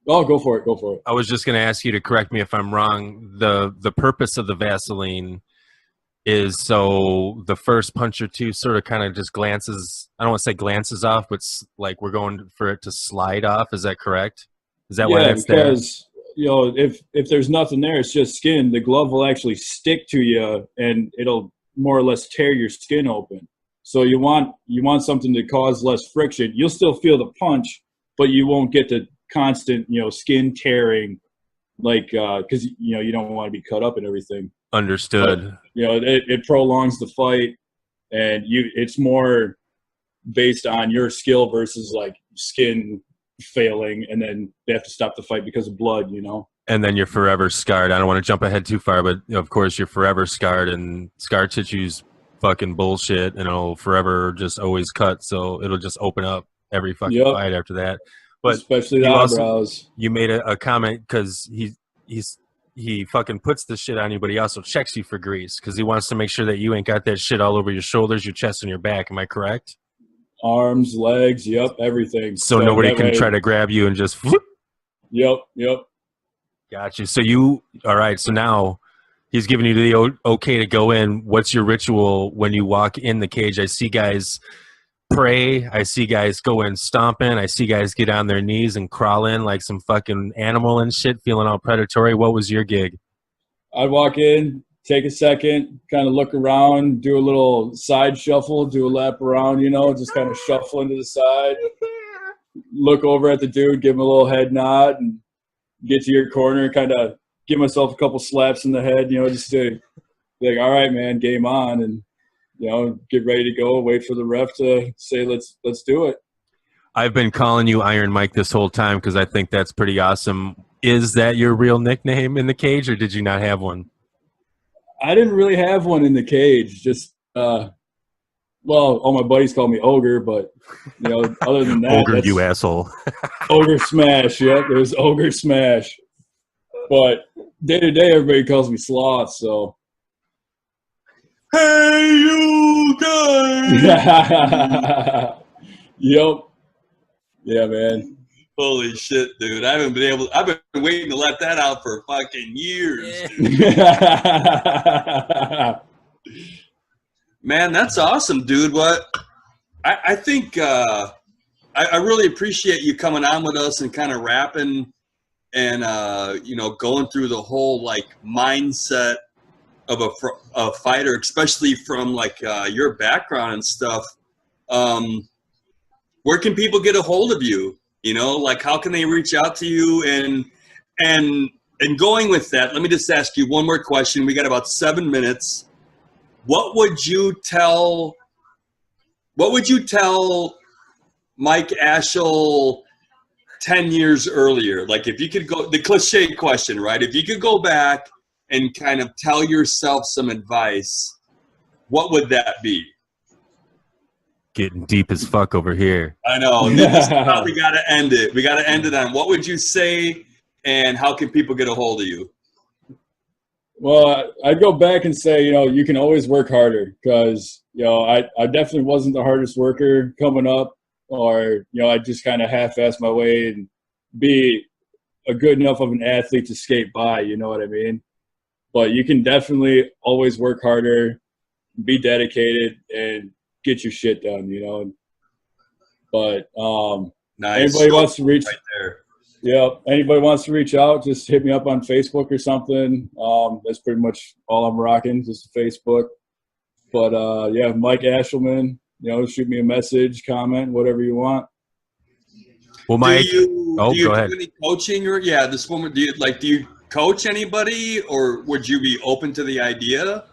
Oh, go for it. I was just going to ask you to correct me if I'm wrong. The purpose of the Vaseline is so the first punch or two sort of kind of just glances, I don't want to say glances off, but like we're going for it to slide off. Is that correct? Is that why that's there? Because, you know, if there's nothing there, it's just skin, the glove will actually stick to you and it'll more or less tear your skin open. So you want something to cause less friction. You'll still feel the punch, but you won't get the constant, you know, skin tearing, like, because, you know, you don't want to be cut up and everything. Understood. But, you know, it prolongs the fight, and it's more based on your skill versus like skin failing, and then they have to stop the fight because of blood, you know. And then you're forever scarred. I don't want to jump ahead too far, but of course you're forever scarred, and scar tissue's fucking bullshit, and it'll forever just always cut, so it'll just open up every fucking fight after that. But especially the eyebrows. You made a comment because he fucking puts the shit on you, but he also checks you for grease because he wants to make sure that you ain't got that shit all over your shoulders, your chest, and your back. Am I correct? Arms, legs, yep, everything. So nobody can try to grab you and just whoop. Yep. Got you. So all right, so now he's giving you the okay to go in. What's your ritual when you walk in the cage? I see guys pray. I see guys go in stomping. I see guys get on their knees and crawl in like some fucking animal and shit, feeling all predatory. What was your gig? I'd walk in, take a second, kind of look around, do a little side shuffle, do a lap around, you know, just kind of shuffling to the side, look over at the dude, give him a little head nod, and get to your corner, kind of give myself a couple slaps in the head, you know, just to be like, all right, man, game on, and, you know, get ready to go, wait for the ref to say, let's do it. I've been calling you Iron Mike this whole time because I think that's pretty awesome. Is that your real nickname in the cage, or did you not have one? I didn't really have one in the cage. Just, well, all my buddies call me Ogre, but, you know, other than that. Ogre, you asshole. Ogre Smash, yep. It was Ogre Smash. But day to day, everybody calls me Sloth, so. Hey, you guys! Yep. Yeah, man. Holy shit, dude. I've been waiting to let that out for fucking years. Man, that's awesome, dude. I think I really appreciate you coming on with us and kind of rapping and, you know, going through the whole, like, mindset of a fighter, especially from, like, your background and stuff. Where can people get a hold of you? You know, like, how can they reach out to you? And going with that, let me just ask you one more question. We got about 7 minutes. What would you tell Mike Aeschlimann 10 years earlier? Like, if you could go, the cliche question, right? If you could go back and kind of tell yourself some advice, what would that be? Getting deep as fuck over here. I know. This is how we got to end it. We got to end it on what would you say, and how can people get a hold of you? Well, I'd go back and say, you know, you can always work harder because, you know, I definitely wasn't the hardest worker coming up, or, you know, I just kind of half-assed my way and be a good enough of an athlete to skate by, you know what I mean? But you can definitely always work harder, be dedicated, and get your shit done, you know. But nice. Anybody wants to reach right there. Yeah, anybody wants to reach out, just hit me up on Facebook or something. That's pretty much all I'm rocking, just Facebook. But yeah, Mike Aeschlimann, you know, shoot me a message, comment, whatever you want. Well, Mike, do you go ahead. do any coaching, or this woman? Do you coach anybody, or would you be open to the idea?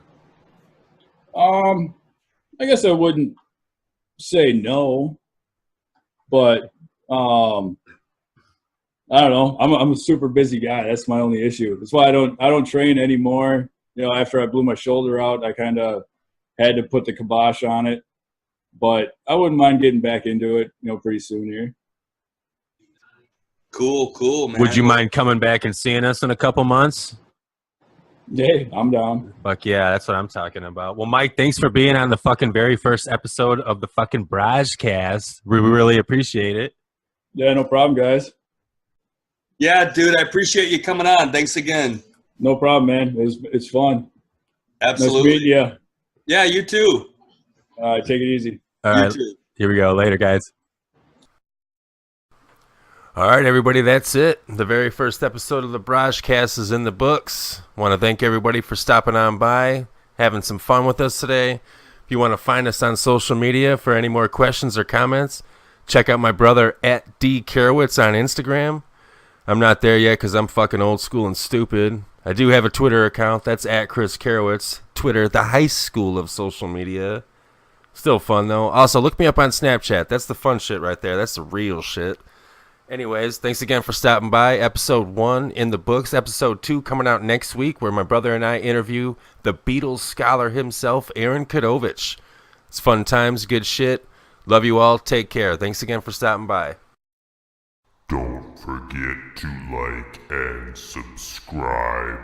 I guess I wouldn't say no, but I don't know. I'm a super busy guy. That's my only issue. That's why I don't train anymore. You know, after I blew my shoulder out, I kind of had to put the kibosh on it. but I wouldn't mind getting back into it, pretty soon here. Cool, man. Would you mind coming back and seeing us in a couple months? Yeah, I'm down. Fuck yeah, that's what I'm talking about. Well, Mike, thanks for being on the fucking very first episode of the fucking BrahjCast. We really appreciate it. Yeah, no problem, guys. Yeah, dude, I appreciate you coming on. Thanks again. No problem, man. It's fun. Absolutely. Nice meeting you. Yeah, you too. All right, take it easy. All You right, too. here we go. Later, guys. All right, everybody, that's it. The very first episode of the BrahjCast is in the books. Want to thank everybody for stopping on by, having some fun with us today. If you want to find us on social media for any more questions or comments, check out my brother at D Krerowicz on Instagram. I'm not there yet because I'm fucking old school and stupid. I do have a Twitter account. That's at Chris Krerowicz. Twitter, the high school of social media. Still fun, though. Also, look me up on Snapchat. That's the fun shit right there. That's the real shit. Anyways, thanks again for stopping by. Episode 1 in the books. Episode 2 coming out next week, where my brother and I interview the Beatles scholar himself, Aaron Kadovich. It's fun times, good shit. Love you all. Take care. Thanks again for stopping by. Don't forget to like and subscribe.